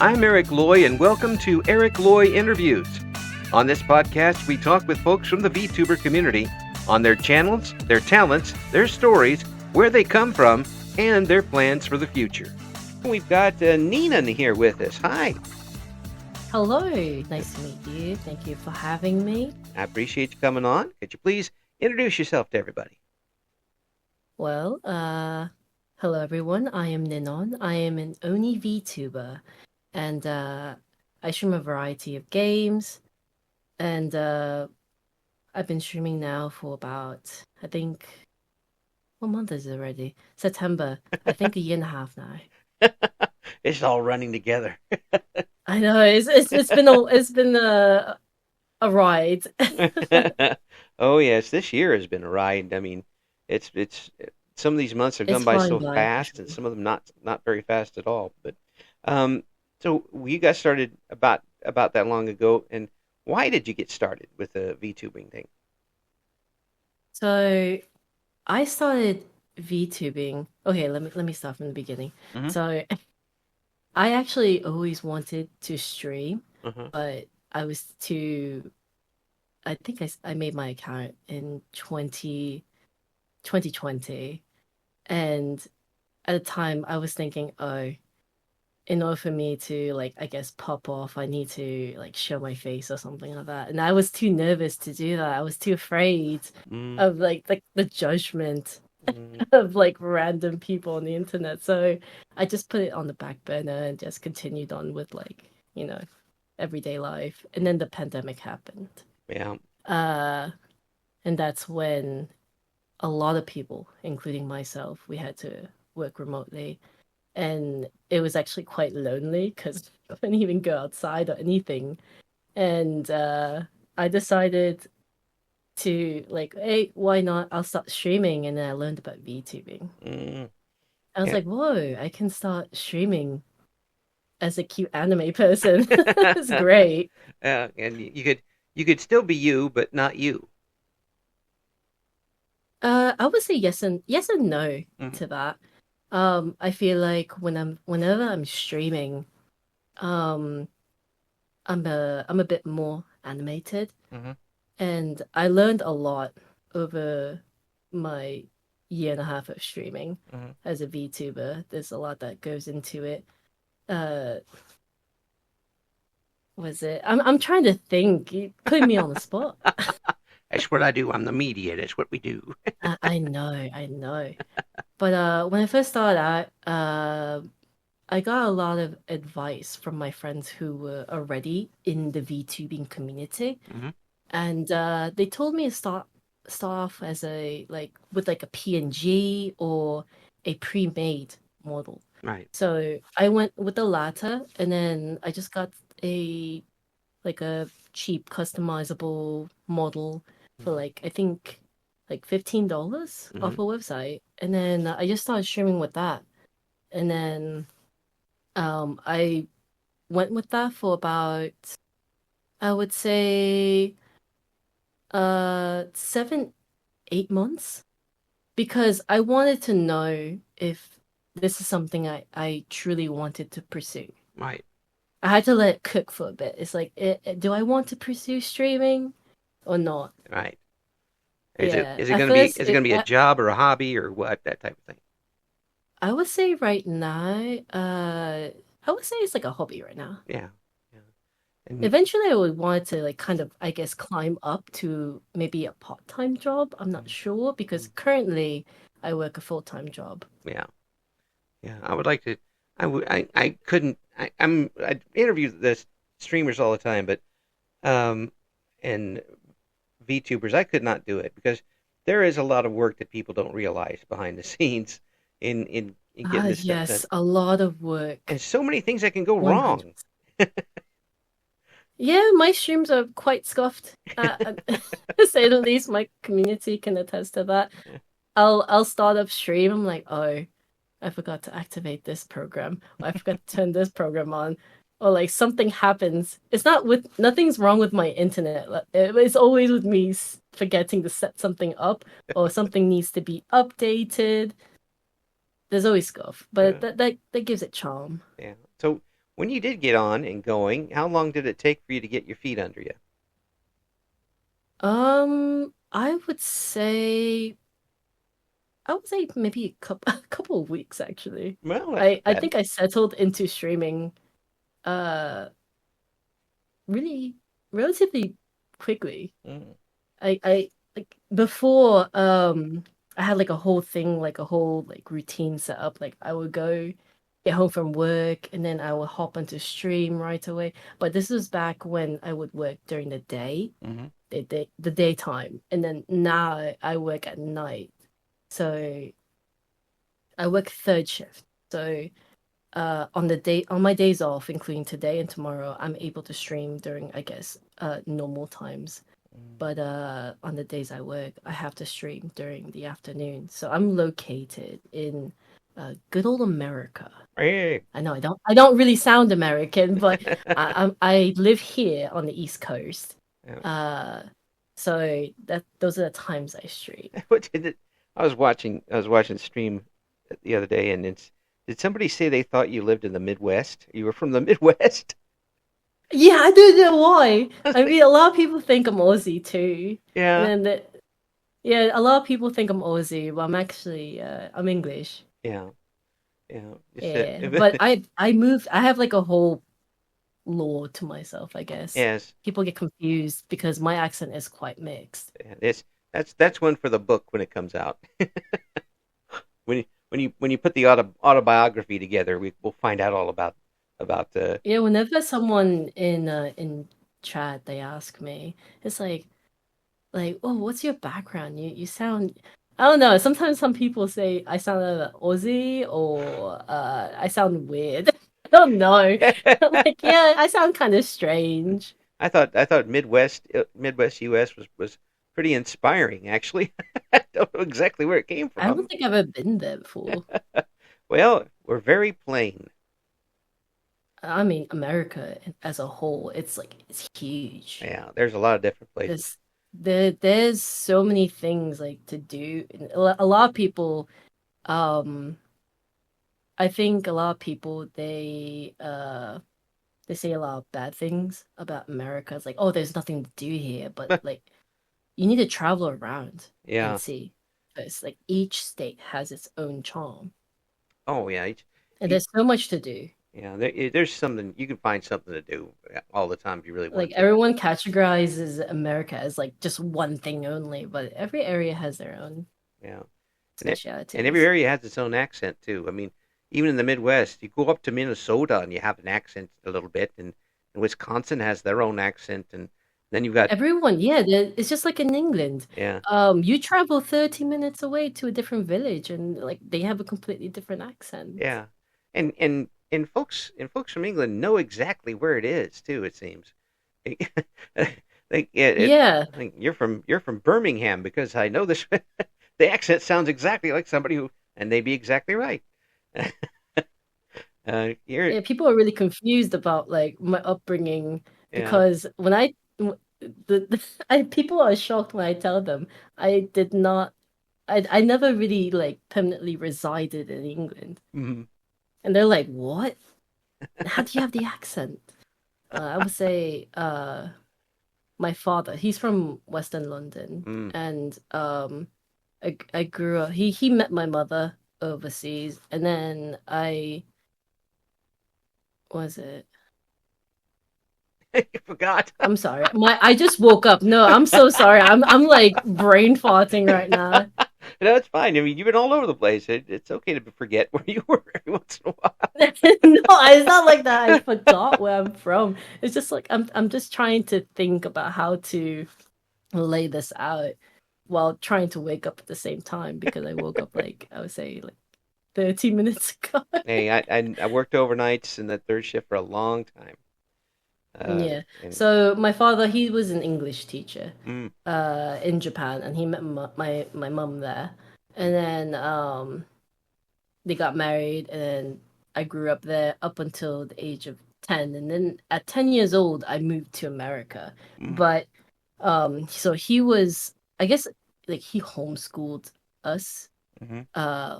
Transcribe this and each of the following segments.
I'm Eric Loy, and welcome to Eric Loy Interviews. On this podcast, we talk with folks from the VTuber community on their channels, their talents, their stories, where they come from, and their plans for the future. We've got Ninon here with us. Hi. Hello, nice to meet you. Thank you for having me. I appreciate you coming on. Could you please introduce yourself to everybody? Well, hello everyone. I am Ninon. I am an Oni VTuber, and I stream a variety of games, and I've been streaming now for about, I think, what month is it already? September. I think a year and a half now. It's all running together. I know it's been a ride. Oh yes, this year has been a ride. I mean, it's some of these months have gone It's by flying so by, fast, and actually. some of them not very fast at all. But so you guys started about that long ago, and why did you get started with the VTubing thing? So I started VTubing. Okay, let me start from the beginning. Mm-hmm. So I actually always wanted to stream, Uh-huh. but I was too. I think I made my account in 2020, and at the time I was thinking, oh, in order for me to, like, I guess pop off, I need to like show my face or something like that. And I was too nervous to do that. I was too afraid Mm, of like the judgment mm, of like random people on the internet. So I just put it on the back burner and just continued on with, like, everyday life. And then the pandemic happened. yeah. Uh, and that's when a lot of people, including myself, we had to work remotely. And it was actually quite lonely because I couldn't even go outside or anything. And I decided to, like, hey, why not? I'll start streaming. And then I learned about VTubing. Mm, I was yeah. like, whoa, I can start streaming as a cute anime person. It's great. And you could still be you, but not you. I would say yes and no Mm-hmm. to that. I feel like whenever I'm streaming, um, I'm a bit more animated, Mm-hmm. and I learned a lot over my year and a half of streaming Mm-hmm. as a VTuber. There's a lot that goes into it. Uh, was it? I'm trying to think. You put me on the spot. That's what I do. I'm the media. That's what we do. I know, I know. But when I first started out, I got a lot of advice from my friends who were already in the VTubing community, Mm-hmm. and they told me to start off as a like with like a PNG or a pre-made model. Right. So I went with the latter, and then I just got a like a cheap customizable model for, Mm-hmm. like, I think like $15 Mm-hmm. off a website, and then I just started streaming with that, and then I went with that for about, I would say, 7, 8 months, because I wanted to know if this is something I truly wanted to pursue. Right. I had to let it cook for a bit. It's like, do I want to pursue streaming or not? Right. Is it Yeah. is it At gonna be first, is it gonna be a job or a hobby or what, that type of thing? I would say right now, I would say it's like a hobby right now. Yeah. Yeah. And Eventually, I would want to, like, kind of, I guess, climb up to maybe a part-time job. I'm not sure because mm, currently I work a full-time job. yeah. Yeah. I would like to. I couldn't. I interview the streamers all the time, but um, and VTubers, I could not do it because there is a lot of work that people don't realize behind the scenes in getting Ah, this stuff done, yes, a lot of and work. so many things that can go wrong. 100. Yeah, my streams are quite scuffed. To say the least, my community can attest to that. I'll start up stream. I'm like, oh, I forgot to activate this program. Or I forgot to turn this program on. Or like something happens. It's not with nothing's wrong with my internet. It's always with me forgetting to set something up, or something needs to be updated. There's always scuff, but Yeah. that gives it charm. Yeah. So when you did get on and going, how long did it take for you to get your feet under you? I would say maybe a couple a couple of weeks actually. Well, that's I bad. think I settled into streaming uh really relatively quickly. Mm. I like before I had like a whole thing, like a whole like routine set up. Like I would go get home from work and then I would hop onto stream right away. But this was back when I would work during the day, Mm-hmm. the daytime. And then now I work at night. So I work third shift. So on my days off, including today and tomorrow, I'm able to stream during, I guess, normal times. But on the days I work, I have to stream during the afternoon. So I'm located in good old America. Hey. I know I don't really sound American, but I live here on the East Coast. Yeah. Uh, so that those are the times I stream. What did it? I was watching the stream the other day, and did somebody say they thought you lived in the Midwest? You were from the Midwest? Yeah, I don't know why. I was I like, mean, a lot of people think I'm Aussie too, and yeah, then yeah, a lot of people think I'm Aussie, but I'm actually I'm English. yeah, yeah. Just Yeah, but I moved. I have like a whole law to myself, I guess. yes, People get confused because my accent is quite mixed. yeah, this that's one for the book when it comes out. When you put the autobiography together, we'll find out all about Yeah, whenever someone in chat they ask me, it's oh, what's your background? You sound I don't know. Sometimes some people say I sound Aussie or I sound weird. I don't know. I'm like, yeah, I sound kind of strange. I thought Midwest U.S. was pretty inspiring actually. I don't know exactly where it came I don't from. think I've ever been there before. Well, we're very plain. I mean, America as a whole, it's huge. Yeah, there's a lot of different places. There's there's so many things like to do. And a lot of people, um, I think a lot of people they say a lot of bad things about America. It's like, oh, there's nothing to do here, but like you need to travel around and Yeah. see. Because like each state has its own charm, Oh yeah. and Each, there's so much to do. yeah. There's something you can find something to do all the time if you really Like want to. everyone categorizes America as like just one thing only, but every area has their own Yeah. And every specialities. area has its own accent too. I mean, even in the Midwest, you go up to Minnesota and you have an accent a little bit, and Wisconsin has their own accent, and then you've got Everyone, yeah, it's just like in England. yeah, You travel 30 minutes away to a different village and like they have a completely different accent. yeah, and folks from England know exactly where it is too. It seems. Like Yeah. like you're from Birmingham because I know this. The accent sounds exactly like somebody who, and they'd be exactly right. You're Yeah, people are really confused about like my upbringing yeah. because people are shocked when I tell them I did not I never really like permanently resided in England. Mm-hmm. And they're like, "What? How do you have the accent?" I would say my father, he's from Western London Mm. and I grew up he met my mother overseas and then I was it You forgot. I'm sorry. I just woke up. No, I'm so sorry. I'm like brain farting right now. No, it's fine. I mean, you've been all over the place. It's okay to forget where you were every once in a while. No, it's not like that. I forgot where I'm from. It's just like I'm just trying to think about how to lay this out while trying to wake up at the same time because I woke up like I would say like 30 minutes ago. Hey, I worked overnights in that third shift for a long time. Yeah. And So my father, he was an English teacher mm, in Japan and he met my mum there. And then they got married and then I grew up there up until the age of 10 and then at 10 years old I moved to America. mm, But so he was I guess like he homeschooled us Mm-hmm.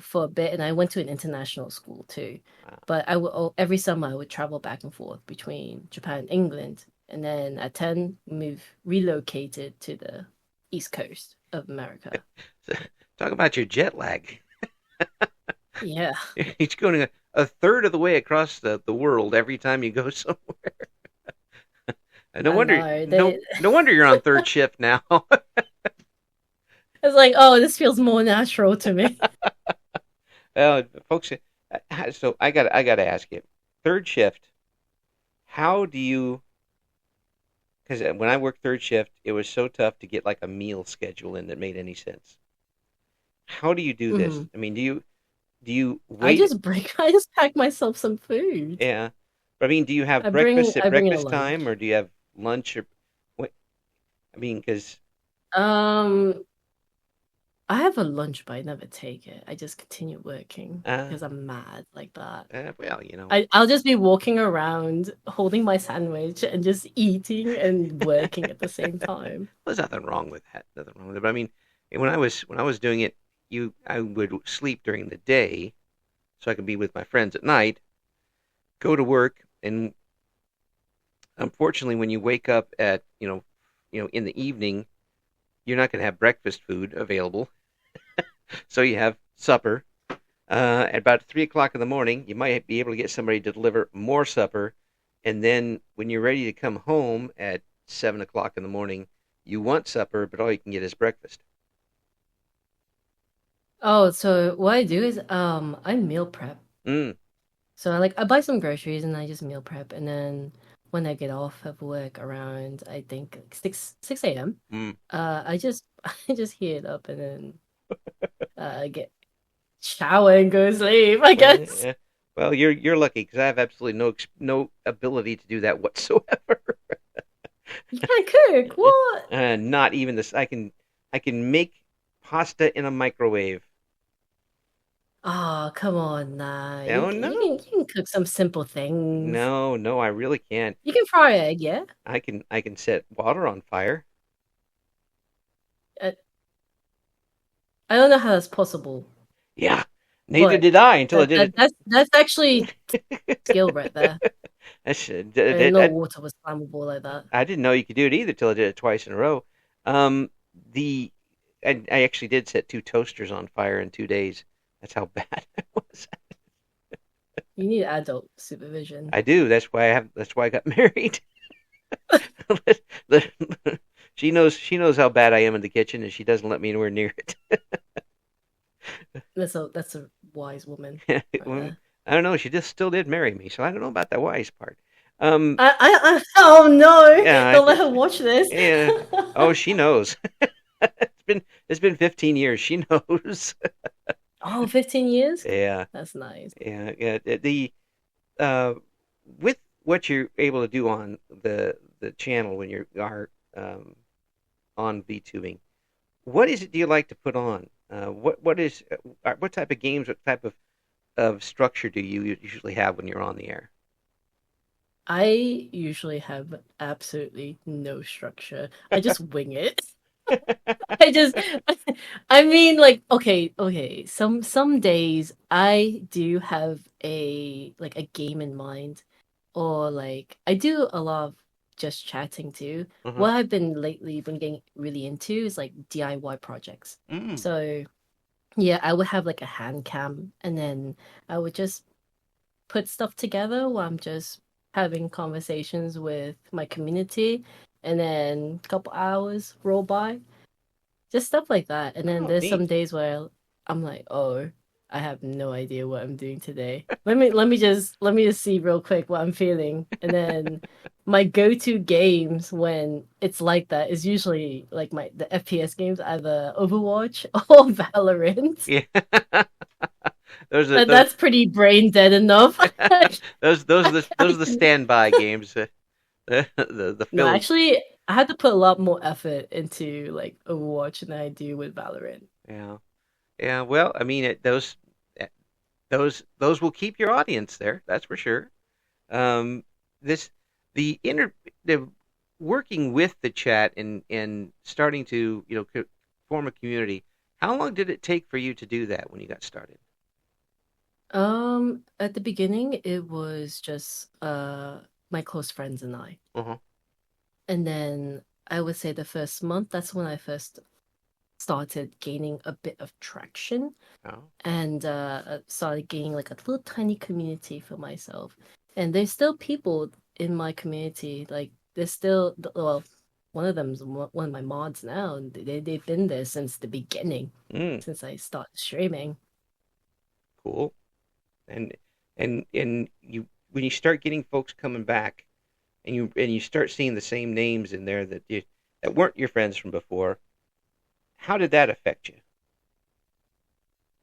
for a bit, and I went to an international school too. Wow. But every summer I would travel back and forth between Japan and England, and then at 10 relocated to the East Coast of America. So, talk about your jet lag. Yeah, You're going a third of the way across the world every time you go somewhere. No I wonder know. They no wonder you're on third shift now. It's like, oh, this feels more natural to me. Folks, so I got to ask you, third shift. How do you? Because when I worked third shift, it was so tough to get like a meal schedule in that made any sense. How do you do this? Mhm. I mean, do you wait? I just pack myself some food. Yeah, but I mean, do you have I bring breakfast at I bring a breakfast time, lunch. or do you have lunch, or what? I mean, because Um, I have a lunch, but I never take it. I just continue working uh, because I'm mad like that. well, I'll just be walking around holding my sandwich and just eating and working at the same time. there's nothing wrong with that. Nothing wrong with it. But I mean, when I was doing it, I would sleep during the day so I could be with my friends at night, go to work, and unfortunately, when you wake up at in the evening, you're not going to have breakfast food available, so you have supper. At about 3 o'clock in the morning, you might be able to get somebody to deliver more supper, and then when you're ready to come home at 7 o'clock in the morning, you want supper, but all you can get is breakfast. Oh, so what I do is I meal prep. Mm, So I buy some groceries and I just meal prep, and then when I get off of work around I think like 6 a.m. mm. I just I just heat it up and then get shower and go to sleep, I Well, guess. yeah. Well, you're lucky because I have absolutely no ability to do that whatsoever. You can't cook. What? Not even this. I can make pasta in a microwave. Oh, come on now. Oh You can cook some simple things. no, I really can't. You can fry an egg, yeah? I can set water on fire. Uh, I don't know how that's possible, Yeah, neither but did I until I did that's actually it. skill right there. I didn't know water was flammable like that. I didn't know you could do it either till I did it twice in a row. Um, the I actually did set two toasters on fire in 2 days. That's how bad it was. You need adult supervision. I do. That's why I got married. She knows how bad I am in the kitchen, and she doesn't let me anywhere near That's a wise woman it. right there. I don't know. She just still did marry me, so I don't know about that wise part. Um, Oh no! yeah, Don't let her watch this. yeah. Oh, she knows. It's been 15 years. She knows. Oh, 15 years? Yeah, That's nice. yeah, yeah. The uh, with what you're able to do on the channel when you are on VTubing, what is it do you like to put on? What type of games, what type of structure do you usually have when you're on the air? I usually have absolutely no structure. I just wing it. I just I mean like okay. Some days I do have a game in mind, or like I do a lot of just chatting too. Uh-huh. What I've been getting really into is like DIY projects. Mm. So yeah, I would have like a hand cam and then I would just put stuff together while I'm just having conversations with my community, and then a couple hours roll by, just stuff like that. And then Oh, there's some neat. days where I'm like, oh, I have no idea what I'm doing today. Let me just see real quick what I'm feeling. And then my go-to games when it's like that is usually like the FPS games, either Overwatch or Valorant. Yeah. those are But those that's pretty brain dead enough. those are the standby games. The No, fill. actually, I had to put a lot more effort into like Overwatch than I do with Valorant. Yeah. Yeah. Well, I mean, eh, those will keep your audience there. That's for sure. Um, this the working with the chat and starting to form a community. How long did it take for you to do that when you got started? At the beginning, it was just my close friends and I. Uh-huh. And then I would say the first month, that's when I first started gaining a bit of traction Oh. and started gaining like a little tiny community for myself. And there's still people in my community, like there's still well, one of them's one of my mods now, and they've been there since the beginning, Mm, since I started streaming. cool. And and you when you start getting folks coming back and you start seeing the same names in there that weren't your friends from before, how did that affect you?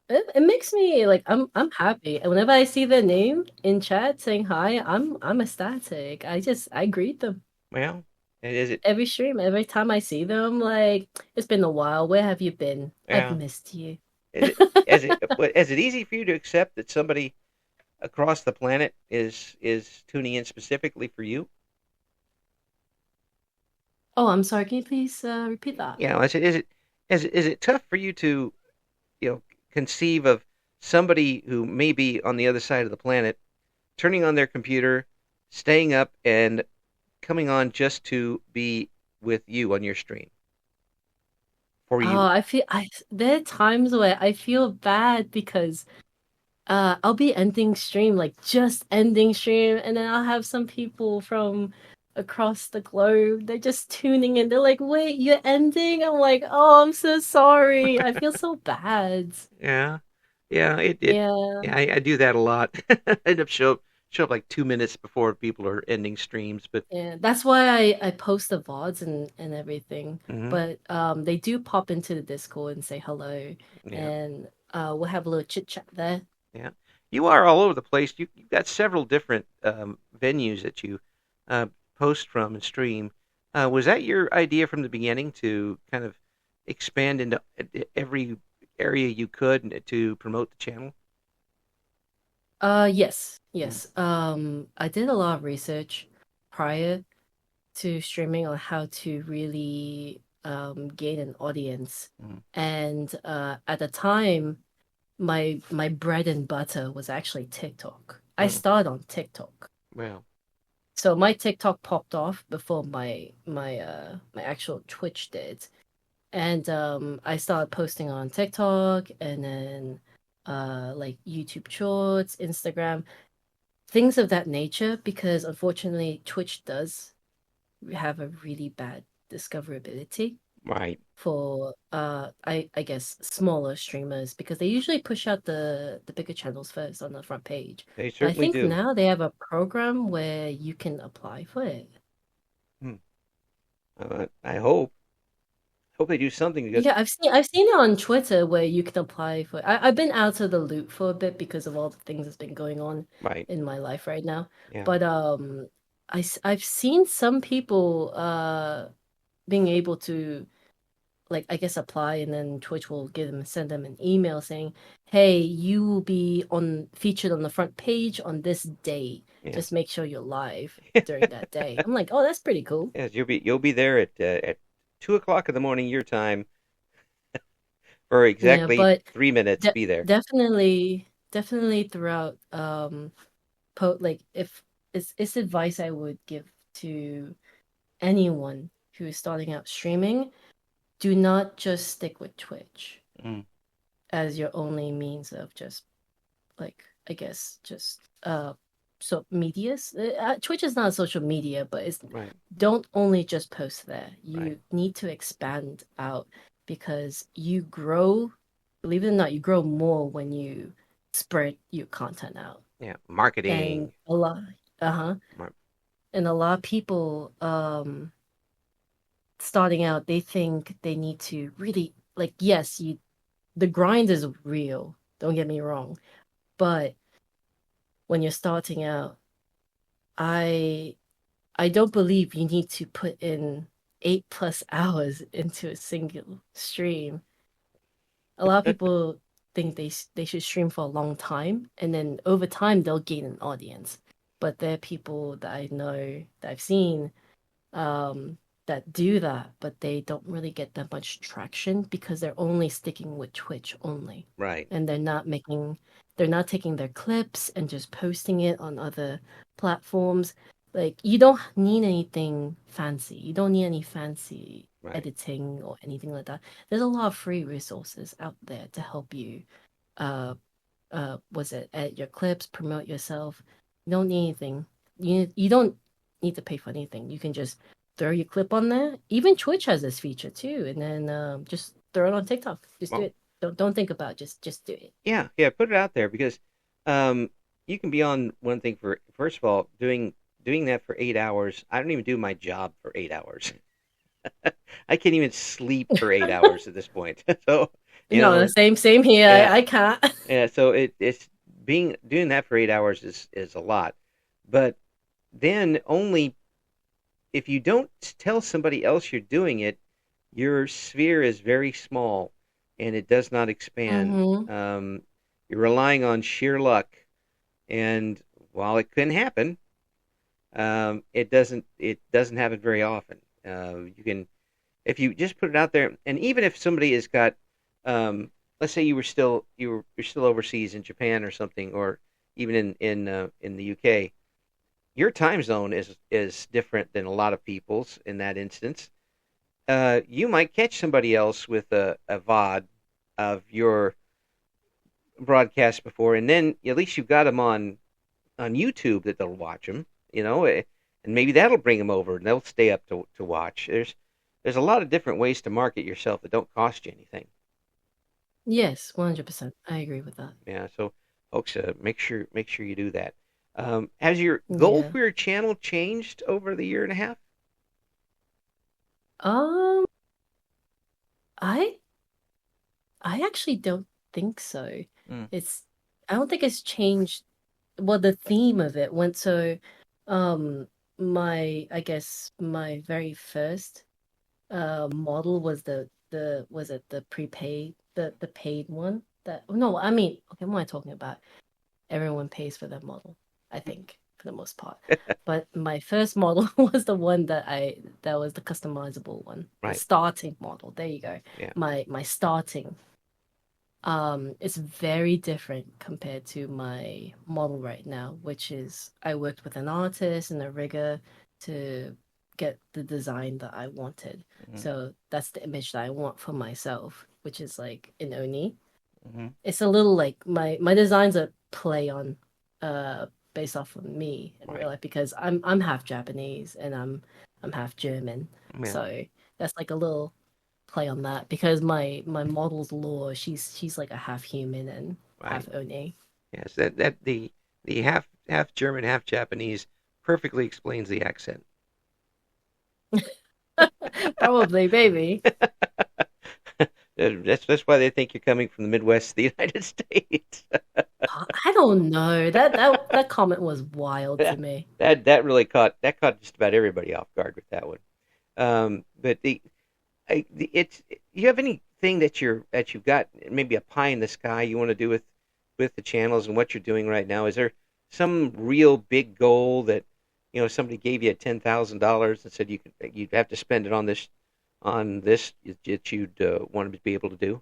It makes me like I'm happy. And whenever I see their name in chat saying hi, I'm ecstatic. I greet them. Well, and is it Every stream, every time I see them, like, it's been a while. Where have you been? I've yeah, missed you. is it is it easy for you to accept that somebody across the planet is tuning in specifically for you? Oh, I'm sorry. Can you please repeat that? You know, I said, is it tough for you to conceive of somebody who may be on the other side of the planet turning on their computer, staying up, and coming on just to be with you on your stream for Oh, you? I feel I there are times where I feel bad because I'll be ending stream, like just ending stream, and then I'll have some people from across the globe. They're just tuning in. They're like, "Wait, you're ending?" I'm like, "Oh, I'm so sorry. I feel so bad." Yeah, yeah, it Yeah. yeah, I do that a lot. I end up show up like 2 minutes before people are ending streams, but Yeah, that's why I post the VODs and everything. mhm, But they do pop into the Discord and say hello, yeah, and we'll have a little chit chat there. yeah. You are all over the place. You've got several different venues that you uh, post from and stream. Was that your idea from the beginning to kind of expand into every area you could to promote the channel? Yes, Mm, yes. I did a lot of research prior to streaming on how to really gain an audience, mm, and at the time, my bread and butter was actually TikTok. I mm. started on TikTok. Well, So my TikTok popped off before my actual Twitch did. And I started posting on TikTok and then like YouTube Shorts, Instagram, things of that nature because unfortunately Twitch does have a really bad discoverability right. for I guess smaller streamers because they usually push out the bigger channels first on the front page. They But I certainly think do. now they have a program where you can apply for it. Hmm. I hope they do something because Yeah, I've seen it on Twitter where you can apply for. I've been out of the loop for a bit because of all the things that's been going on right. in my life right now. Yeah. But I've seen some people being able to like I guess apply and then Twitch will send them an email saying, "Hey, you will be on featured on the front page on this day. Yeah. Just make sure you're live during that day." I'm like, "Oh, that's pretty cool." Yes, you'll be there at 2 o'clock in the morning your time for Yeah, exactly but 3 minutes. Be there. definitely throughout like if it's advice I would give to anyone who is starting out streaming, do not just stick with Twitch Mm, as your only means of just like I guess just so medias. Twitch is not a social media, but it's right. don't only just post there. Right. You need to expand out because you grow, believe it or not, you grow more when you spread your content out. Yeah. And Marketing. a lot, uh-huh. Mar- And a lot of people starting out, they think they need to really like yes, you the grind is real. Don't get me wrong. But when you're starting out, I I don't believe you need to put in 8+ hours into a single stream. A lot of people think they should stream for a long time, and then over time they'll gain an audience. But there are people that I know that I've seen. that do that, but they don't really get that much traction because they're only sticking with Twitch only. Right. And they're not taking their clips and just posting it on other platforms. Like you don't need anything fancy. You don't need any fancy Right. editing or anything like that. There's a lot of free resources out there to help you uh was it edit your clips, promote yourself. You don't need anything. You don't need to pay for anything. You can just throw your clip on there. Even Twitch has this feature too, and then just throw it on TikTok. Just do Well, it. Don't think about it. Just do it. yeah, yeah. Put it out there because um, you can be on one thing for first of all doing that for 8 hours. I don't even do my job for 8 hours. I can't even sleep for 8 hours at this point. So you No, the know, same here. yeah, I can't. yeah. So it's being doing that for 8 hours is a lot, but then only if you don't tell somebody else you're doing it, your sphere is very small and it does not expand. hmm You're relying on sheer luck, and while it can happen, it doesn't happen very often. You can if you just put it out there, and even if somebody has got, let's say you're still overseas in Japan or something, or even in the UK, your time zone is different than a lot of people's in that instance. You might catch somebody else with a VOD of your broadcast before, and then at least you've got them on YouTube that they'll watch them, and maybe that'll bring them over and they'll stay up to watch. There's a lot of different ways to market yourself that don't cost you anything. Yes, 100%. I agree with that. Yeah, so folks, make sure you do that. Has your goal Yeah. for your channel changed over the year and a half? Um, I I actually don't think so. Mm. It's I don't think it's changed. Well, the theme of it went so um my I guess my very first model was the was it the prepaid the paid one that no, I mean, okay, what am I talking about? Everyone pays for their model, I think, for the most part. But my first model was the one that was the customizable one, the Right. starting model. There you go. Yeah. My starting it's very different compared to my model right now, which is I worked with an artist and a rigger to get the design that I wanted. Hmm. So that's the image that I want for myself, which is like an Oni. Hmm. It's a little like my designs are play on based off of me in real Right. life because I'm half Japanese and I'm half German. Yeah. So that's like a little play on that because my model's lore, she's like a half human and half Right. Oni. Yes. That the half German, half Japanese perfectly explains the accent. Probably, baby. That's why they think you're coming from the Midwest of the United States. I don't know. That comment was wild to that me. that really caught just about everybody off guard with that one. But it's you have anything that you've got maybe a pie in the sky you want to do with the channels and what you're doing right now? Is there some real big goal that somebody gave you $10,000 and said you'd have to spend it on this that you'd want to be able to do?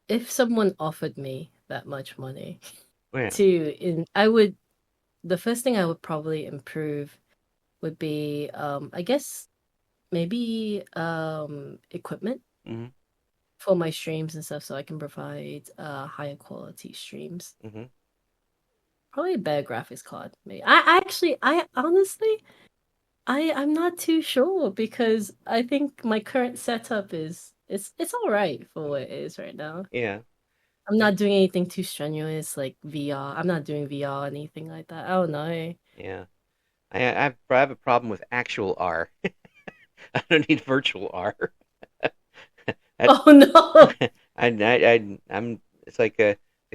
If someone offered me that much money Yeah. I would the first thing I would probably improve would be I guess maybe equipment Hmm. for my streams and stuff so I can provide higher quality streams. Hmm. Probably a better graphics card. Maybe. I actually I honestly I'm not too sure because I think my current setup is it's all right for what it is right now. Yeah. I'm Yeah. not doing anything too strenuous like VR. I'm not doing VR or anything like that. I don't know. Yeah. I have a problem with actual R. I don't need virtual R. That's Oh no. I'm. It's like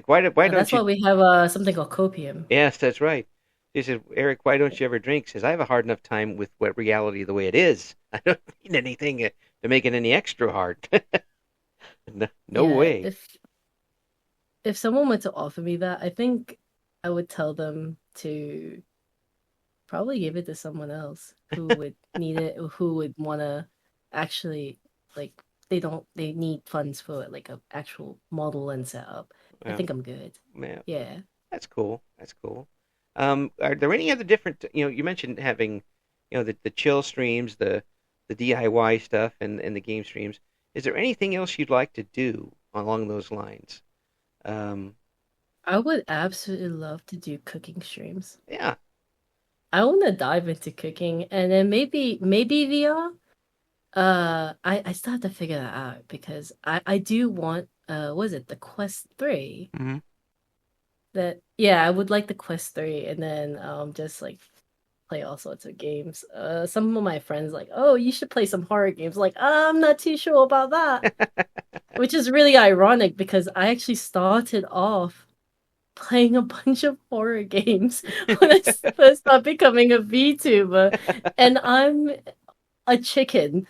why don't That's why you? we have something called copium. Yes, that's right. She said, Eric, why don't you ever drink? She says, I have a hard enough time with what reality the way it is. I don't need anything to make it any extra hard. No, no Yeah, way. if someone were to offer me that, I think I would tell them to probably give it to someone else who would need it, or who would want to actually like they need funds for like a actual model and setup. I Well, think I'm good. yeah, Yeah. that's cool. That's cool. Are there any other different? You mentioned having, the chill streams, the DIY stuff, and the game streams. Is there anything else you'd like to do along those lines? Um, I would absolutely love to do cooking streams. yeah. I want to dive into cooking and then maybe VR. I still have to figure that out because I do want what is it, the Quest 3? Hmm. That yeah, I would like the Quest 3 and then just like play all sorts of games. Some of my friends like, "Oh, you should play some horror games." Like, I'm not too sure about that. Which is really ironic because I actually started off playing a bunch of horror games when I first started becoming a VTuber, and I'm a chicken.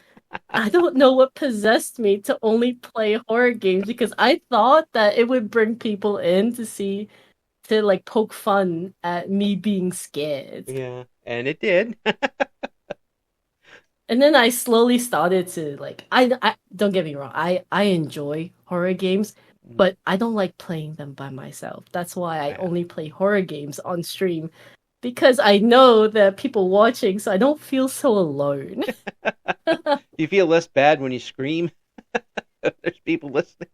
I don't know what possessed me to only play horror games because I thought that it would bring people in to see to like poke fun at me being scared. Yeah, and it did. And then I slowly started to like I don't get me wrong, I enjoy horror games, but I don't like playing them by myself. That's why I Yeah. only play horror games on stream because I know there are people watching, so I don't feel so alone. Do you feel less bad when you scream? There's people listening.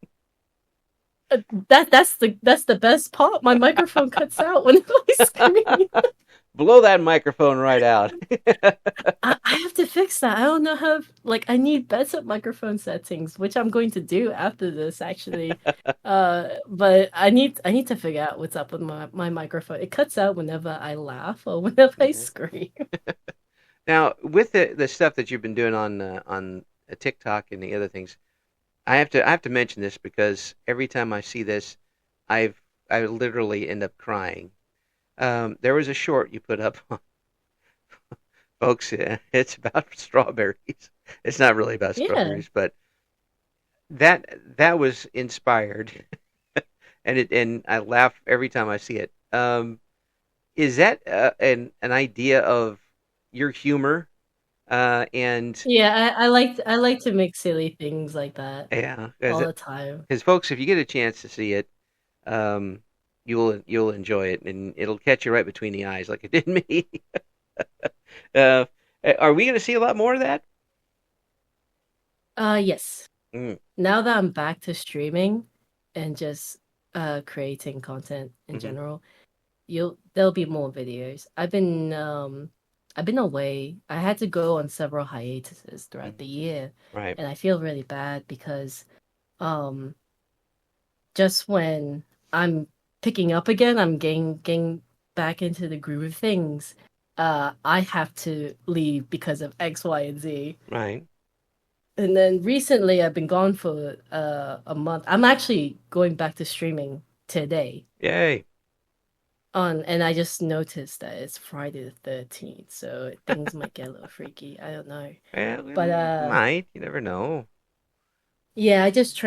That's the best part. My microphone cuts out when I scream. Blow that microphone right out. I have to fix that. I don't know how. Like, I need better microphone settings, which I'm going to do after this, actually. But I need to figure out what's up with my microphone. It cuts out whenever I laugh or whenever I Okay. scream. Now, with the stuff that you've been doing on TikTok and the other things, I have to mention this because every time I see this, I literally end up crying. There was a short you put up, folks. It's about strawberries. It's not really about Yeah, strawberries, but that was inspired, and I laugh every time I see it. Is that an idea of your humor? And yeah. I like to make silly things like that yeah, all the time. because folks, if you get a chance to see it, um, you'll enjoy it, and it'll catch you right between the eyes, like it did me. uh, are we going to see a lot more of that? Yes. Mm, Now that I'm back to streaming and just creating content in hmm. general, there'll be more videos. I've been away. I had to go on several hiatuses throughout Hmm. the year, Right. and I feel really bad because um just when I'm picking up again, I'm getting back into the groove of things. I have to leave because of X, Y, and Z. Right. And then recently I've been gone for a month. I'm actually going back to streaming today. Yay. And I just noticed that it's Friday the 13th, so things might get a little freaky. I don't know. But Well, might. You never know. yeah, I finished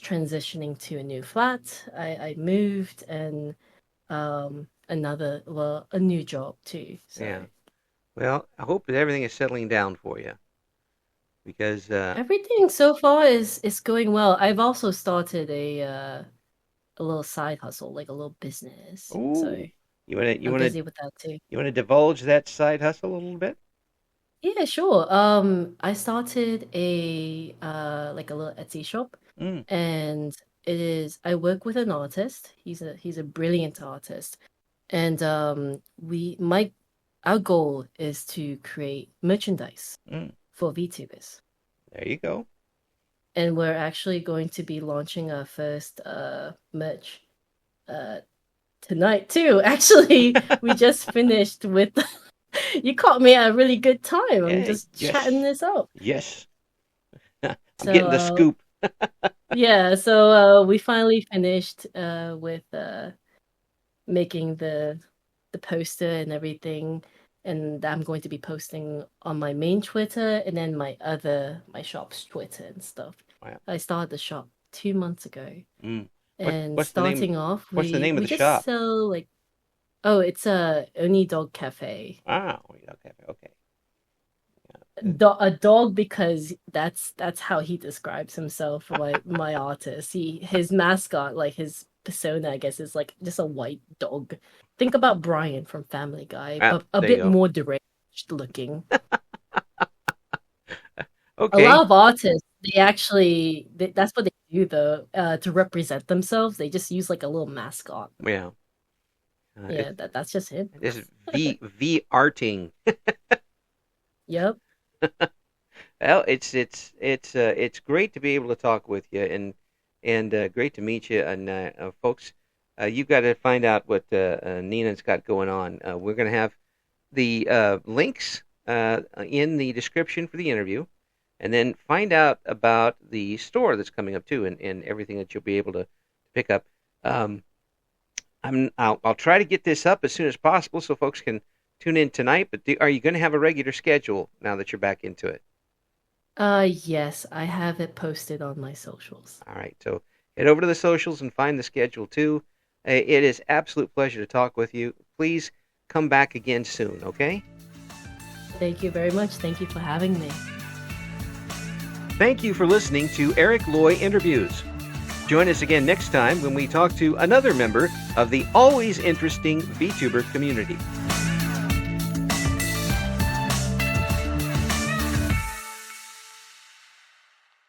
transitioning to a new flat. I moved and a new job too. Yeah. So Well, I hope that everything is settling down for you because everything so far is going well. I've also started a little side hustle, like a little business. So oh, you want to you I'm want to busy with that too. you want to divulge that side hustle a little bit? Yeah, sure. I started a like a little Etsy shop, Mm, and I work with an artist. He's a brilliant artist, and we my our goal is to create merchandise mm. for VTubers, There you go. and we're actually going to be launching our first merch uh tonight too. Actually, we just finished with. You caught me at a really good time. I'm Yay. just chatting Yes. this up. Yes. I'm So getting the scoop. yeah, so we finally finished with making the poster and everything, and I'm going to be posting on my main Twitter and then my shop's Twitter and stuff. Wow. I started the shop 2 months ago, Mm. and What's the name? starting off, What's the we name of we the just shop? sell like Oh, it's a Oni Dog Cafe. Ah, okay, okay. A dog because that's how he describes himself. My artist, his mascot, like his persona, I guess, is like just a white dog. Think about Brian from Family Guy, Ah, but a there you bit go. more deranged looking. A Okay. lot of artists, that's what they do though, to represent themselves. They just use like a little mascot. Yeah. Yeah, that's just it. This is V arting. Yep. Well, it's great to be able to talk with you, and great to meet you. And folks, you got to find out what Ninon's got going on. We're going to have the links in the description for the interview, and then find out about the store that's coming up too, and everything that you'll be able to pick up. Um, I'll try to get this up as soon as possible so folks can tune in tonight. But are you going to have a regular schedule now that you're back into it? Yes, I have it posted on my socials. All right, so head over to the socials and find the schedule too. It is absolute pleasure to talk with you. Please come back again soon, okay? Thank you very much. Thank you for having me. Thank you for listening to Eric Loy Interviews. Join us again next time when we talk to another member of the always interesting VTuber community.